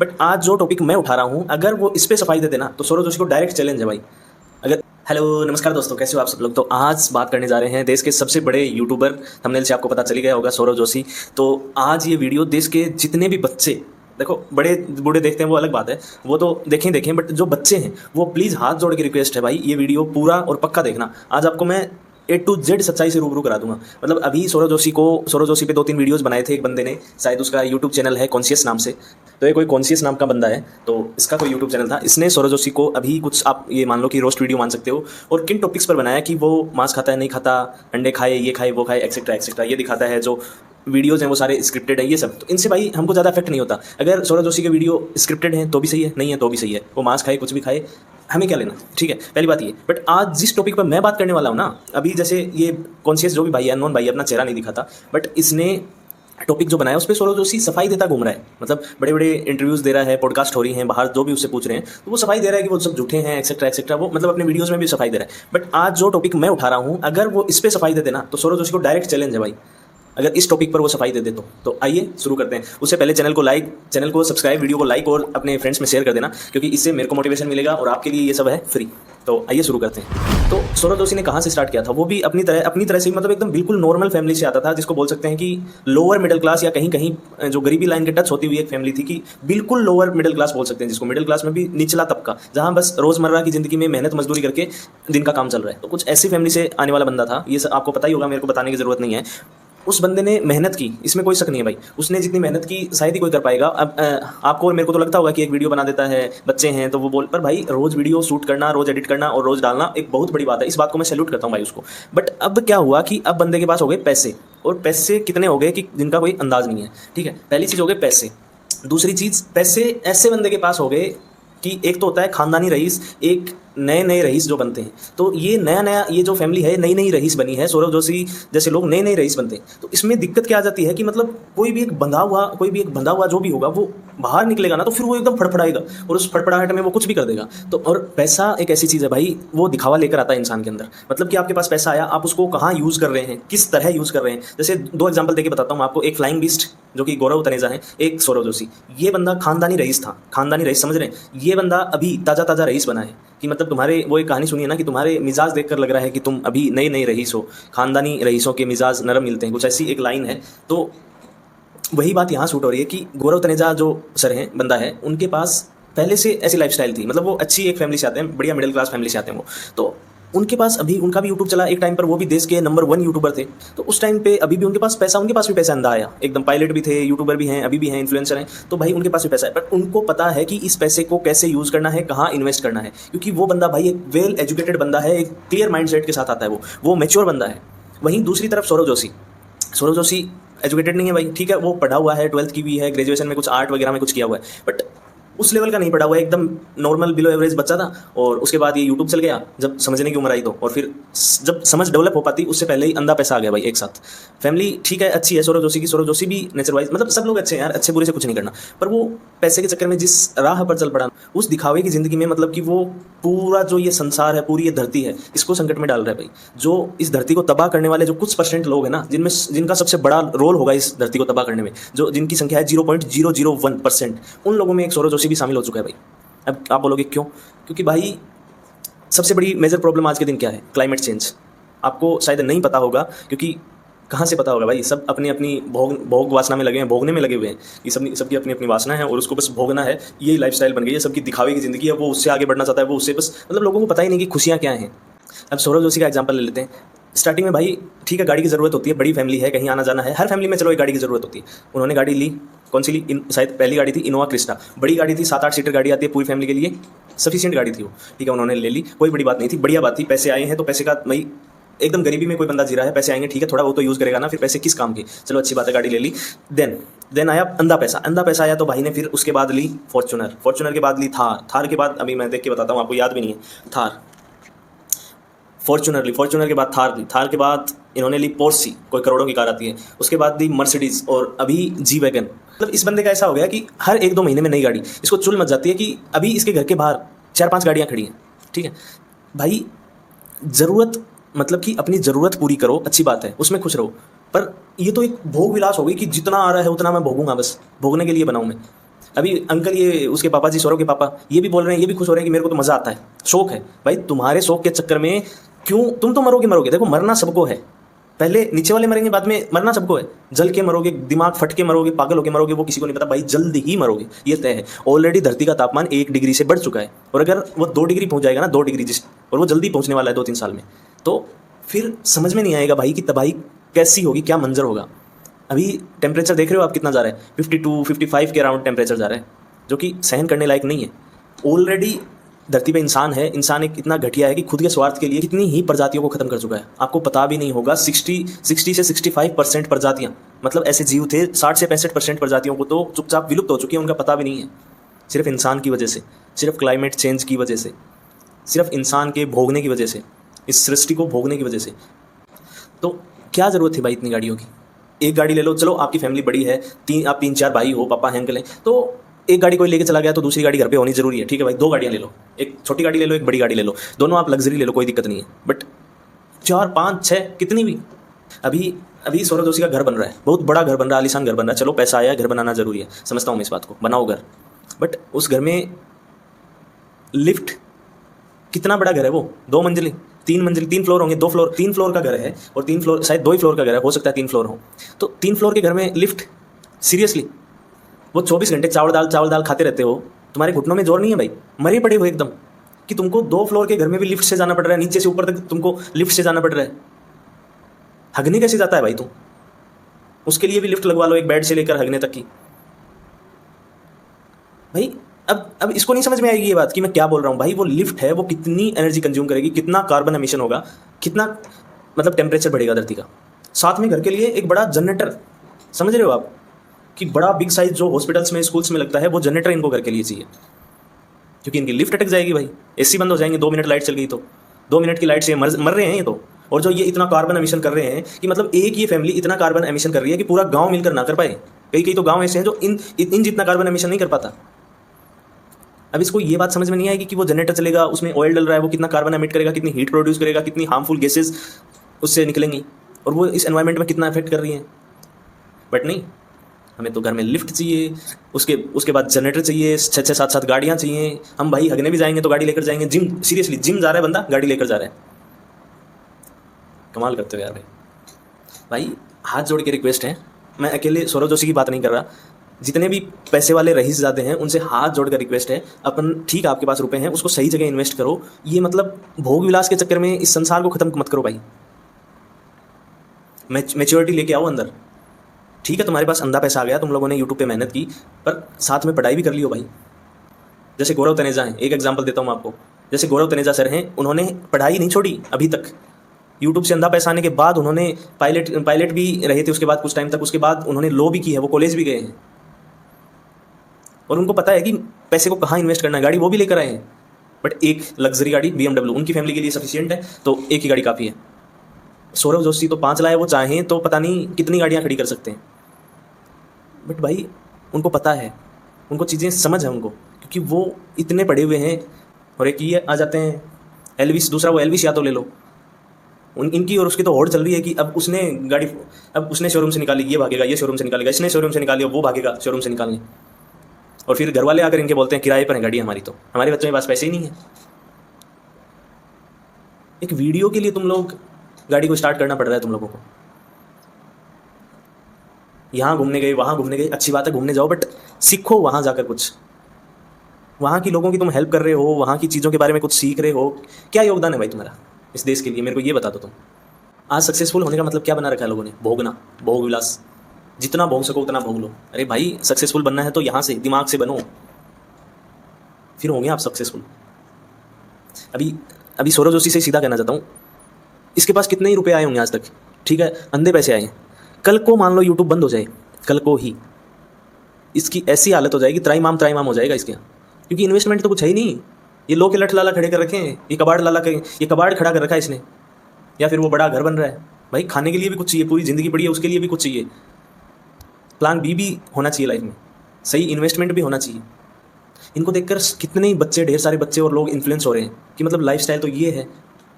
But आज जो topic मैं उठा रहा हूँ, अगर वो इस पे सफाई दे देना तो सौरभ जोशी को डायरेक्ट चैलेंज है भाई। अगर हेलो नमस्कार दोस्तों, कैसे हो आप सब लोग। तो आज बात करने जा रहे हैं देश के सबसे बड़े यूट्यूबर, थंबनेल से आपको पता चल ही गया होगा, सौरभ जोशी। तो आज ये वीडियो देश के जितने भी बच्चे, देखो बड़े बूढ़े देखते हैं वो अलग बात है, वो तो देखें, बट जो बच्चे हैं वो प्लीज़ हाथ जोड़ के रिक्वेस्ट है भाई, ये वीडियो पूरा और पक्का देखना। आज आपको मैं A to Z सच्चाई से रूबरू करा दूंगा। मतलब अभी सौरभ जोशी पे 2-3 वीडियोस बनाए थे एक बंदे ने, शायद उसका यूट्यूब चैनल है कॉन्शियस नाम से। तो ये कोई कॉन्शियस नाम का बंदा है, तो इसका कोई यूट्यूब चैनल था। इसने सौरभ जोशी को अभी कुछ, आप ये मान लो कि रोस्ट वीडियो मान सकते हो, और किन टॉपिक्स पर बनाया कि वो मांस खाता है नहीं खाता, अंडे खाए, ये खाए वो खाए, एक्सेट्रा एक्सेट्रा, ये दिखाता है। जो वीडियोज़ हैं वो सारे स्क्रिप्टेड है, ये सब। तो इनसे भाई हमको ज़्यादा इफेक्ट नहीं होता। अगर सौरभ जोशी के वीडियो स्क्रिप्टेड हैं तो भी सही है, नहीं है तो भी सही है, वो मांस खाए कुछ भी खाए, हमें क्या लेना, ठीक है। पहली बात ये। बट आज जिस टॉपिक पर मैं बात करने वाला हूँ ना, अभी जैसे ये कॉन्शियस जो भी भाई है, अननोन भाई, अपना चेहरा नहीं दिखाता, बट इसने टॉपिक जो बनाया उस पर सौरभ जोशी सफाई देता घूम रहा है। मतलब बड़े बड़े इंटरव्यूज़ दे रहा है, पॉडकास्ट हो रही हैं बाहर, जो भी उससे पूछ रहे हैं तो वो सफाई दे रहा है कि वो सब झूठे हैं, एक्सेट्रा एक्सेट्रा। वो मतलब अपने वीडियोज़ में भी सफाई दे रहा है। बट आज जो टॉपिक मैं उठा रहा हूँ, अगर वो इस पर सफाई दे देना तो सौरभ जोशी को डायरेक्ट चैलेंज है भाई, अगर इस टॉपिक पर वो सफाई दे दे तो आइए शुरू करते हैं। उससे पहले चैनल को सब्सक्राइब, वीडियो को लाइक और अपने फ्रेंड्स में शेयर कर देना, क्योंकि इससे मेरे को मोटिवेशन मिलेगा और आपके लिए ये सब है फ्री। तो आइए शुरू करते हैं। तो सौरभ जोशी ने कहाँ से स्टार्ट किया था, वो भी अपनी तरह से, मतलब एकदम बिल्कुल नॉर्मल फैमिली से आता था, जिसको बोल सकते हैं कि लोअर मिडिल क्लास, या कहीं कहीं जो गरीबी लाइन के टच होती हुई एक फैमिली थी, कि बिल्कुल लोअर मिडिल क्लास बोल सकते हैं जिसको, मिडिल क्लास में भी निचला तबका, जहाँ बस रोजमर्रा की जिंदगी में मेहनत मजदूरी करके दिन का काम चल रहा है। तो कुछ ऐसी फैमिली से आने वाला बंदा था, ये आपको पता ही होगा, मेरे को बताने की जरूरत नहीं है। उस बंदे ने मेहनत की, इसमें कोई शक नहीं है भाई। उसने जितनी मेहनत की शायद ही कोई कर पाएगा। अब आपको और मेरे को तो लगता होगा कि एक वीडियो बना देता है, बच्चे हैं तो वो बोल, पर भाई रोज़ वीडियो शूट करना, रोज़ एडिट करना और रोज़ डालना एक बहुत बड़ी बात है। इस बात को मैं सैल्यूट करता हूँ भाई उसको। बट अब क्या हुआ कि अब बंदे के पास हो गए पैसे, और पैसे कितने हो गए कि जिनका कोई अंदाज नहीं है, ठीक है। पहली चीज़ हो गए पैसे। दूसरी चीज़, पैसे ऐसे बंदे के पास हो गए कि एक तो होता है खानदानी रईस, एक नए नए रईस जो बनते हैं। तो ये नया ये जो फैमिली है, नई नई रईस बनी है। सौरभ जोशी जैसे लोग नए नए रईस बनते हैं। तो इसमें दिक्कत क्या आ जाती है कि मतलब कोई भी एक बंधा हुआ जो भी होगा, वो बाहर निकलेगा ना तो फिर वो एकदम फड़फड़ाएगा, और उस फड़फड़ाहट में वो कुछ भी कर देगा। तो और पैसा एक ऐसी चीज़ है भाई, वो दिखावा लेकर आता है इंसान के अंदर। मतलब कि आपके पास पैसा आया, आप उसको कहाँ यूज़ कर रहे हैं, किस तरह यूज़ कर रहे हैं। जैसे 2 एग्जाम्पल देके बताता हूँ आपको। एक फ्लाइंग बीस्ट जो कि गौरव तनेजा है, एक सौरभ जोशी। ये बंदा खानदानी रईस था, खानदानी रईस समझ रहे हैं। ये बंदा अभी ताज़ा रईस बना है, कि मतलब तुम्हारे, वो एक कहानी सुनिए ना, कि तुम्हारे मिजाज देखकर लग रहा है कि तुम अभी नए नए रईस हो, खानदानी रईसों के मिजाज नरम मिलते हैं, कुछ ऐसी एक लाइन है। तो वही बात यहाँ शूट हो रही है कि गौरव तनेजा जो सर हैं, बंदा है, उनके पास पहले से ऐसी लाइफस्टाइल थी। मतलब वो अच्छी एक फैमिली से आते हैं, बढ़िया मिडिल क्लास फैमिली से आते हैं वो। तो उनके पास अभी उनका भी यूट्यूब चला एक टाइम पर, वो भी देश के नंबर 1 यूट्यूबर थे। तो उस टाइम पे अभी भी उनके पास भी पैसा अंधा आया एकदम। पायलट भी थे, यूट्यूबर भी हैं, अभी भी हैं, इन्फ्लुएंसर हैं। तो भाई उनके पास भी पैसा है, बट उनको पता है कि इस पैसे को कैसे यूज़ करना है, कहाँ इन्वेस्ट करना है। क्योंकि वो बंदा भाई एक वेल एजुकेटेड बंदा है, एक क्लियर माइंड सेट के साथ आता है, वो मैच्योर बंदा है। वहीं दूसरी तरफ सौरभ जोशी एजुकेटेड नहीं है भाई, ठीक है। वो पढ़ा हुआ है, 12th की भी है, ग्रेजुएशन में कुछ आर्ट वगैरह में कुछ किया हुआ है, बट उस लेवल का नहीं पढ़ा हुआ है, एकदम नॉर्मल बिलो एवरेज बच्चा था। और उसके बाद ये यूट्यूब चल गया जब समझने की उम्र आई तो, और फिर जब समझ डेवलप हो पाती उससे पहले ही अंधा पैसा आ गया भाई एक साथ। फैमिली ठीक है, अच्छी है सौरभ जोशी भी नेचर वाइज, मतलब सब लोग अच्छे हैं यार, अच्छे बुरे से कुछ नहीं करना। पर वो पैसे के चक्कर में जिस राह पर चल पड़ा, उस दिखावे की ज़िंदगी में, मतलब कि वो पूरा जो ये संसार है, पूरी ये धरती है, इसको संकट में डाल रहा है भाई। जो इस धरती को तबाह करने वाले जो कुछ % लोग हैं ना, जिनका सबसे बड़ा रोल होगा इस धरती को तबाह करने में, जिनकी संख्या है 0.001%, उन लोगों में एक सौरभ जोशी भी शामिल हो चुका है भाई। अब आप बोलोगे क्यों? क्योंकि भाई सबसे बड़ी मेजर प्रॉब्लम आज के दिन क्या है? Climate change. आपको शायद नहीं पता होगा, क्योंकि कहाँ से पता होगा भाई, सब अपनी अपनी भोग वासना में लगे हैं, भोगने में लगे हुए हैं। ये सबकी अपनी अपनी वासना है और उसको बस भोगना है। यही लाइफस्टाइल बन गई है, सबकी दिखावे की ज़िंदगी है। वो उससे आगे बढ़ना चाहता है, वो उससे बस, मतलब लोगों को पता ही नहीं कि खुशियाँ क्या हैं। अब सौरभ जोशी का एग्जाम्पल ले लेते हैं। स्टार्टिंग में भाई ठीक है, गाड़ी की ज़रूरत होती है, बड़ी फैमिली है, कहीं आना जाना है, हर फैमिली में चलो एक गाड़ी की ज़रूरत होती है। उन्होंने गाड़ी ली, कौन सी ली? शायद पहली गाड़ी थी इनोवा क्रिस्टा, बड़ी गाड़ी थी, 7-8 सीटर गाड़ी आती है पूरी फैमिली के लिए, सफिशिएंट गाड़ी थी वो, ठीक है। उन्होंने ले ली, कोई बड़ी बात नहीं थी, बढ़िया बात थी। पैसे आए हैं तो पैसे का भाई, एकदम गरीबी में कोई बंदा जी रहा है, पैसे आएंगे, ठीक है, थोड़ा वो तो यूज़ करेगा ना, फिर पैसे किस काम के, चलो अच्छी बात है, गाड़ी ले ली। देन आया अंधा पैसा आया, तो भाई ने फिर उसके बाद ली फॉर्च्यूनर के बाद ली थार के बाद, अभी मैं देख के बताता हूँ आपको, याद भी नहीं है, फॉर्च्यूनर के बाद थार के बाद इन्होंने ली पोर्शी, कोई करोड़ों की कार आती है, उसके बाद दी मर्सिडीज़, और अभी जी वैगन। मतलब इस बंदे का ऐसा हो गया कि हर 1-2 महीने में नई गाड़ी, इसको चुल मच जाती है कि अभी इसके घर के बाहर 4-5 गाड़ियाँ खड़ी हैं, ठीक है भाई। ज़रूरत, मतलब कि अपनी ज़रूरत पूरी करो, अच्छी बात है, उसमें खुश रहो, पर ये तो एक भोग विलास हो गई कि जितना आ रहा है उतना मैं भोगूंगा, बस भोगने के लिए बनाऊँ मैं। अभी अंकल, ये उसके पापा जी, सौरव के पापा, ये भी बोल रहे हैं, ये भी खुश हो रहे हैं कि मेरे को तो मज़ा आता है, शौक है। भाई तुम्हारे शौक के चक्कर में क्यों तुम तो मरोगे मरोगे। देखो मरना सबको है, पहले नीचे वाले मरेंगे, बाद में मरना सबको है। जल के मरोगे, दिमाग फट के मरोगे, पागल होके मरोगे, वो किसी को नहीं पता। भाई जल्द ही मरोगे, ये तय है। ऑलरेडी धरती का तापमान 1 डिग्री से बढ़ चुका है, और अगर वो 2 डिग्री पहुंच जाएगा ना, 2 डिग्री जिस, और वो जल्दी पहुंचने वाला है 2-3 साल में, तो फिर समझ में नहीं आएगा भाई कि तबाही कैसी होगी, क्या मंजर होगा। अभी टेम्परेचर देख रहे हो आप कितना जा रहा है, 52-55 के अराउंड टेम्परेचर जा रहा है, जो कि सहन करने लायक नहीं है। ऑलरेडी धरती पे इंसान है, इंसान एक इतना घटिया है कि खुद के स्वार्थ के लिए कितनी ही प्रजातियों को खत्म कर चुका है। आपको पता भी नहीं होगा, 60 से 65% प्रजातियां, मतलब ऐसे जीव थे, 60 से 65% प्रजातियों को तो चुपचाप विलुप्त हो चुकी है, उनका पता भी नहीं है। सिर्फ इंसान की वजह से, सिर्फ क्लाइमेट चेंज की वजह से, सिर्फ इंसान के भोगने की वजह से, इस सृष्टि को भोगने की वजह से। तो क्या ज़रूरत थी भाई इतनी गाड़ियों की। एक गाड़ी ले लो, चलो आपकी फैमिली बड़ी है, आप 3-4 भाई हो, पापा हैं, अंकल हैं, तो एक गाड़ी कोई लेके चला गया तो दूसरी गाड़ी घर पे होनी जरूरी है। ठीक है भाई, 2 गाड़ियाँ ले लो, एक छोटी गाड़ी ले लो, एक बड़ी गाड़ी ले लो, दोनों आप लग्जरी ले लो, कोई दिक्कत नहीं है। बट 4, 5, 6 कितनी भी, अभी अभी सौरव जोशी का घर बन रहा है, बहुत बड़ा घर बन रहा है, आलीशान घर बन रहा है। चलो पैसा आया, घर बनाना जरूरी है, समझता हूँ मैं इस बात को, बनाओ घर। बट उस घर में लिफ्ट, कितना बड़ा घर है वो, 2 मंजिली, 3 मंजिल, 3 फ्लोर होंगे, 2 फ्लोर, 3 फ्लोर का घर है, और 3 फ्लोर, शायद 2 ही फ्लोर का घर है, हो सकता है 3 फ्लोर हो। तो 3 फ्लोर के घर में लिफ्ट, सीरियसली। वो 24 घंटे चावल दाल खाते रहते हो, तुम्हारे घुटनों में जोर नहीं है भाई, मरे पड़े हो एकदम, कि तुमको 2 फ्लोर के घर में भी लिफ्ट से जाना पड़ रहा है, नीचे से ऊपर तक तुमको लिफ्ट से जाना पड़ रहा है। हगने कैसे जाता है भाई तू, उसके लिए भी लिफ्ट लगवा लो, एक बेड से लेकर हगने तक की। भाई अब इसको नहीं समझ में आएगी ये बात कि मैं क्या बोल रहा हूँ। भाई वो लिफ्ट है, वो कितनी एनर्जी कंज्यूम करेगी, कितना कार्बन एमिशन होगा, कितना मतलब टेम्परेचर बढ़ेगा धरती का। साथ में घर के लिए एक बड़ा जनरेटर, समझ रहे हो आप, कि बड़ा बिग साइज जो हॉस्पिटल्स में, स्कूल्स में लगता है, वो जनरेटर इनको घर के लिए चाहिए, क्योंकि इनकी लिफ्ट अटक जाएगी भाई, एसी बंद हो जाएंगे, 2 मिनट लाइट चल गई तो 2 मिनट की लाइट से मर रहे हैं ये तो। और जो ये इतना कार्बन एमिशन कर रहे हैं कि मतलब एक ये फैमिली इतना कार्बन एमिशन कर रही है कि पूरा गांव मिलकर ना कर पाए। कई कई तो गांव ऐसे हैं जो इन जितना कार्बन एमिशन नहीं कर पाता। अब इसको ये बात समझ में नहीं आएगी कि वो जनरेटर चलेगा, उसमें ऑयल डल रहा है, वो कितना कार्बन एमिट करेगा, कितनी हीट प्रोड्यूस करेगा, कितनी हार्मफुल गैसेज उससे निकलेंगी, और वो इस एनवायरनमेंट में कितना इफेक्ट कर रही हैं। बट नहीं, हमें तो घर में लिफ्ट चाहिए, उसके बाद जनरेटर चाहिए, 6-6, 7-7 गाड़ियाँ चाहिए। हम भाई हगने भी जाएंगे तो गाड़ी लेकर जाएंगे, जिम, सीरियसली जिम जा रहा है बंदा, गाड़ी लेकर जा रहा है। कमाल करते हो यार भाई हाथ जोड़ के रिक्वेस्ट है, मैं अकेले सौरव जोशी की बात नहीं कर रहा, जितने भी पैसे वाले रईस ज़्यादा हैं उनसे हाथ जोड़कर रिक्वेस्ट है, अपन ठीक आपके पास रुपए हैं, उसको सही जगह इन्वेस्ट करो। ये मतलब भोग विलास के चक्कर में इस संसार को ख़त्म मत करो भाई। मैच्योरिटी लेके आओ अंदर। ठीक है, तुम्हारे पास अंधा पैसा आ गया, तुम लोगों ने यूट्यूब पे मेहनत की, पर साथ में पढ़ाई भी कर लियो भाई। जैसे गौरव तनेजा हैं, एक एग्जाम्पल देता हूँ आपको, जैसे गौरव तनेजा सर हैं, उन्होंने पढ़ाई नहीं छोड़ी अभी तक। यूट्यूब से अंधा पैसा आने के बाद उन्होंने पायलट भी रहे थे, उसके बाद कुछ टाइम तक, उसके बाद उन्होंने लॉ भी की है, वो कॉलेज भी गए हैं, और उनको पता है कि पैसे को कहाँ इन्वेस्ट करना है। गाड़ी वो भी लेकर आए हैं, बट एक लग्जरी गाड़ी BMW उनकी फैमिली के लिए सफिशिएंट है, तो एक ही गाड़ी काफ़ी है। सौरव जोशी तो 5 लाए, वो चाहें तो पता नहीं कितनी गाड़ियाँ खड़ी कर सकते हैं। बट भाई उनको पता है, उनको चीज़ें समझ है उनको, क्योंकि वो इतने पढ़े हुए हैं। और एक ये आ जाते हैं एल्विस, दूसरा वो एल्विस या तो ले लो, इनकी और उसकी तो होड़ चल रही है कि अब उसने शोरूम से निकाली, ये भागेगा, ये शोरूम से निकालेगा, इसने शोरूम से निकाली, वो भागेगा शोरूम से निकालने। और फिर घर वाले आकर इनके बोलते हैं किराए पर है गाड़ी हमारी, तो हमारे बच्चों के पास पैसे ही नहीं है। एक वीडियो के लिए तुम लोग गाड़ी को स्टार्ट करना पड़ रहा है तुम लोगों को। यहाँ घूमने गए, वहाँ घूमने गए, अच्छी बात है, घूमने जाओ, बट सीखो वहाँ जाकर कुछ। वहाँ की लोगों की तुम हेल्प कर रहे हो, वहाँ की चीज़ों के बारे में कुछ सीख रहे हो, क्या योगदान है भाई तुम्हारा इस देश के लिए, मेरे को ये बता दो तुम। आज सक्सेसफुल होने का मतलब क्या बना रखा है लोगों ने, भोगना, भोग विलास, जितना भोग सको उतना भोग लो। अरे भाई सक्सेसफुल बनना है तो यहाँ से दिमाग से बनो, फिर होंगे आप सक्सेसफुल। अभी सौरव जोशी से सीधा कहना चाहता हूँ, इसके पास कितने ही रुपए आए होंगे आज तक, ठीक है, अंधे पैसे आए हैं। कल को मान लो यूट्यूब बंद हो जाए, कल को ही इसकी ऐसी हालत हो जाएगी, त्राईमाम हो जाएगा इसके, क्योंकि इन्वेस्टमेंट तो कुछ है ही नहीं। ये लो के लठ लाला खड़े कर रखे हैं, ये कबाड़ खड़ा कर रखा है इसने, या फिर वो बड़ा घर बन रहा है। भाई खाने के लिए भी कुछ चाहिए, पूरी ज़िंदगी पड़ी है उसके लिए भी कुछ चाहिए, प्लान बी भी होना चाहिए लाइफ में, सही इन्वेस्टमेंट भी होना चाहिए। इनको देखकर कितने ही बच्चे, ढेर सारे बच्चे और लोग इन्फ्लुएंस हो रहे हैं कि मतलब लाइफस्टाइल तो ये है,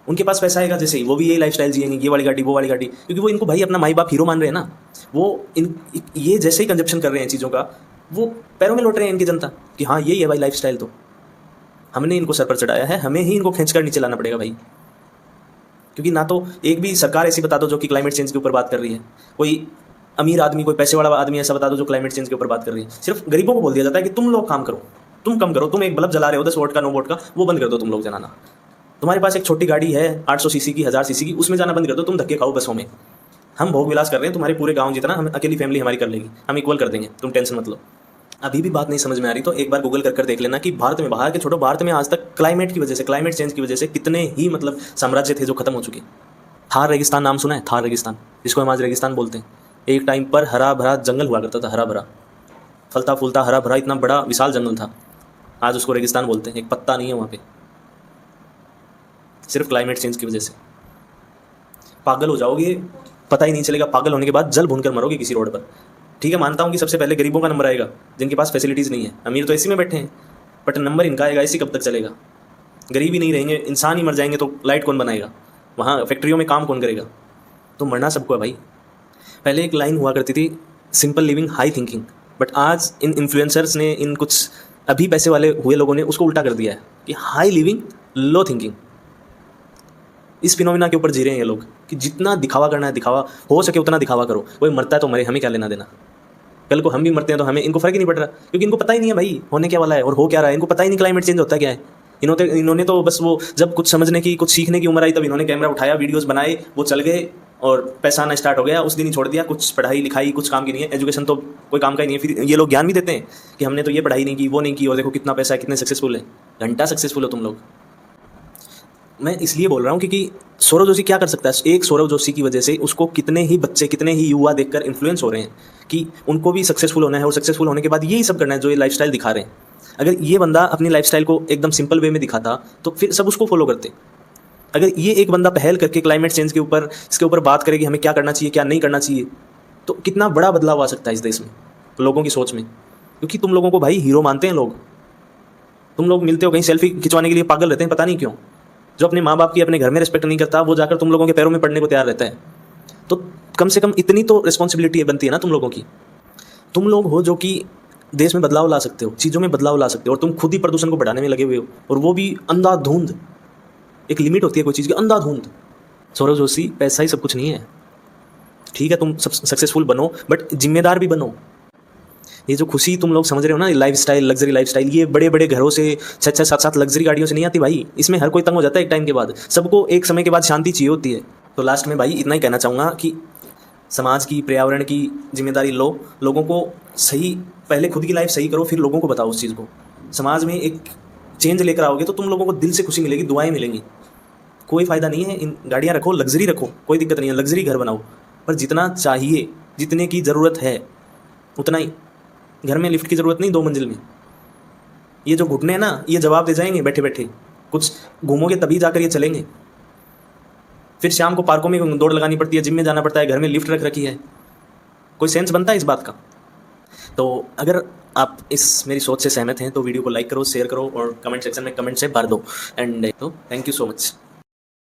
उनके पास पैसा आएगा जैसे ही वो भी यही लाइफस्टाइल जिएंगे, ये वाली गाड़ी वो वाली गाड़ी, क्योंकि वो इनको भाई अपना माई बाप हीरो मान रहे हैं ना। वो ये जैसे ही कंजप्शन कर रहे हैं चीज़ों का, वो पैरों में लौट रहे हैं इनकी जनता कि हाँ यही है भाई लाइफस्टाइल, तो हमने इनको सर पर चढ़ाया है, हमें ही इनको खींच कर नीचे लाना पड़ेगा भाई। क्योंकि ना तो एक भी सरकार ऐसी बता दो जो कि क्लाइमेट चेंज के ऊपर बात कर रही है, कोई अमीर आदमी, कोई पैसे वाला आदमी ऐसा बता दो जो क्लाइमेट चेंज के ऊपर बात कर रही है। सिर्फ गरीबों को बोल दिया जाता है कि तुम लोग काम करो, तुम कम करो, तुम एक बल्ब जला रहे हो 10 वोट का 9 वोट का, वो बंद कर दो तुम लोग जलाना। तुम्हारे पास एक छोटी गाड़ी है 800 सीसी की, 1000 सीसी की, उसमें जाना बंद कर दो, तुम धक्के खाओ बसों में। हम भोग विलास कर रहे हैं, तुम्हारे पूरे गांव जितना हम अकेली फैमिली हमारी कर लेगी, हम इक्वल कर देंगे, तुम टेंशन मत लो। अभी भी बात नहीं समझ में आ रही तो एक बार गूगल कर देख लेना कि भारत में, बाहर के छोड़ो, भारत में आज तक क्लाइमेट की वजह से, क्लाइमेट चेंज की वजह से कितने ही मतलब साम्राज्य थे जो खत्म हो चुके। थार रेगिस्तान नाम सुना है? थार रेगिस्तान, जिसको हम आज रेगिस्तान बोलते हैं। एक टाइम पर हरा भरा जंगल हुआ करता था, हरा भरा, फलता फूलता हरा भरा, इतना बड़ा विशाल जंगल था। आज उसको रेगिस्तान बोलते हैं, एक पत्ता नहीं है वहाँ पे, सिर्फ क्लाइमेट चेंज की वजह से। पागल हो जाओगे, पता ही नहीं चलेगा, पागल होने के बाद जल भूनकर मरोगे किसी रोड पर। ठीक है, मानता हूँ कि सबसे पहले गरीबों का नंबर आएगा जिनके पास फैसिलिटीज़ नहीं है, अमीर तो एसी में बैठे हैं, बट नंबर इनका आएगा। एसी कब तक चलेगा? गरीब ही नहीं रहेंगे, इंसान ही मर जाएंगे तो लाइट कौन बनाएगा? वहाँ फैक्ट्रियों में काम कौन करेगा? तो मरना सबको है भाई। पहले एक लाइन हुआ करती थी, simple living high thinking, but आज इन इन्फ्लुएंसर्स ने, इन कुछ अभी पैसे वाले हुए लोगों ने उसको उल्टा कर दिया है कि हाई लिविंग लो थिंकिंग। इस फिनोमिना के ऊपर जी रहे हैं ये लोग कि जितना दिखावा करना है दिखावा, हो सके उतना दिखावा करो, कोई मरता है तो मरे, हमें क्या लेना देना। कल को हम भी मरते हैं तो हमें, इनको फर्क ही नहीं पड़ रहा, क्योंकि इनको पता ही नहीं है भाई होने क्या वाला है और हो क्या रहा है। इनको पता ही नहीं क्लाइमेट चेंज होता क्या है। इन्होंने तो बस वो जब कुछ समझने की, कुछ सीखने की उम्र आई तब इन्होंने कैमरा उठाया, वीडियोस बनाए, वो चल गए और पैसा आना स्टार्ट हो गया, उस दिन ही छोड़ दिया। कुछ पढ़ाई लिखाई कुछ काम की नहीं है, एजुकेशन तो कोई काम का ही नहीं है। फिर ये लोग ज्ञान भी देते हैं कि हमने तो ये पढ़ाई नहीं की, वो नहीं की, और देखो कितना पैसा है, कितने सक्सेसफुल है। घंटा सक्सेसफुल हो तुम लोग। मैं इसलिए बोल रहा हूँ क्योंकि सौरव जोशी क्या कर सकता है? एक सौरव जोशी की वजह से उसको कितने ही बच्चे, कितने ही युवा देखकर इन्फ्लुएंस हो रहे हैं कि उनको भी सक्सेसफुल होना है, और सक्सेसफुल होने के बाद यही सब करना है जो ये लाइफस्टाइल दिखा रहे हैं। अगर ये बंदा अपनी लाइफस्टाइल को एकदम सिंपल वे में दिखाता तो फिर सब उसको फॉलो करते। अगर ये एक बंदा पहल करके क्लाइमेट चेंज के ऊपर, इसके ऊपर बात करे कि हमें क्या करना चाहिए क्या नहीं करना चाहिए, तो कितना बड़ा बदलाव आ सकता है इस देश में, लोगों की सोच में। क्योंकि तुम लोगों को भाई हीरो मानते हैं लोग। तुम लोग मिलते हो कहीं सेल्फी खिंचवाने के लिए पागल रहते हैं, पता नहीं क्यों। जो अपने माँ बाप की, अपने घर में रिस्पेक्ट नहीं करता, वो जाकर तुम लोगों के पैरों में पड़ने को तैयार रहता है। तो कम से कम इतनी तो रिस्पॉन्सिबिलिटी बनती है ना तुम लोगों की। तुम लोग हो जो कि देश में बदलाव ला सकते हो, चीज़ों में बदलाव ला सकते हो, और तुम खुद ही प्रदूषण को बढ़ाने में लगे हुए हो, और वो भी अंधाधुंध। एक लिमिट होती है कोई चीज़ की, अंधाधुंध। सौरव जोशी, पैसा ही सब कुछ नहीं है। ठीक है, तुम सक्सेसफुल बनो, बट जिम्मेदार भी बनो। ये जो खुशी तुम लोग समझ रहे हो ना, लाइफस्टाइल, लग्जरी लाइफस्टाइल, ये बड़े बड़े घरों से 6-6, 7-7 लग्जरी गाड़ियों से नहीं आती भाई। इसमें हर कोई तंग हो जाता है एक टाइम के बाद। सबको एक समय के बाद शांति चाहिए होती है। तो लास्ट में भाई इतना ही कहना चाहूँगा कि समाज की, पर्यावरण की जिम्मेदारी लो, लोगों को सही, पहले खुद की लाइफ सही करो, फिर लोगों को बताओ उस चीज़ को। समाज में एक चेंज लेकर आओगे तो तुम लोगों को दिल से खुशी मिलेगी, दुआएं मिलेंगी। कोई फ़ायदा नहीं है, इन गाड़ियाँ रखो, लग्जरी रखो, कोई दिक्कत नहीं है, लग्जरी घर बनाओ, पर जितना चाहिए, जितने की ज़रूरत है उतना ही। घर में लिफ्ट की ज़रूरत नहीं 2 मंजिल में। ये जो घुटने हैं ना, ये जवाब दे जाएंगे बैठे बैठे। कुछ घूमोगे तभी जाकर ये चलेंगे। फिर शाम को पार्कों में दौड़ लगानी पड़ती है, जिम में जाना पड़ता है, घर में लिफ्ट रख रखी है। कोई सेंस बनता है इस बात का? तो अगर आप इस मेरी सोच से सहमत हैं तो वीडियो को लाइक करो, शेयर करो, और कमेंट सेक्शन में कमेंट से भर दो। एंड तो थैंक यू सो मच।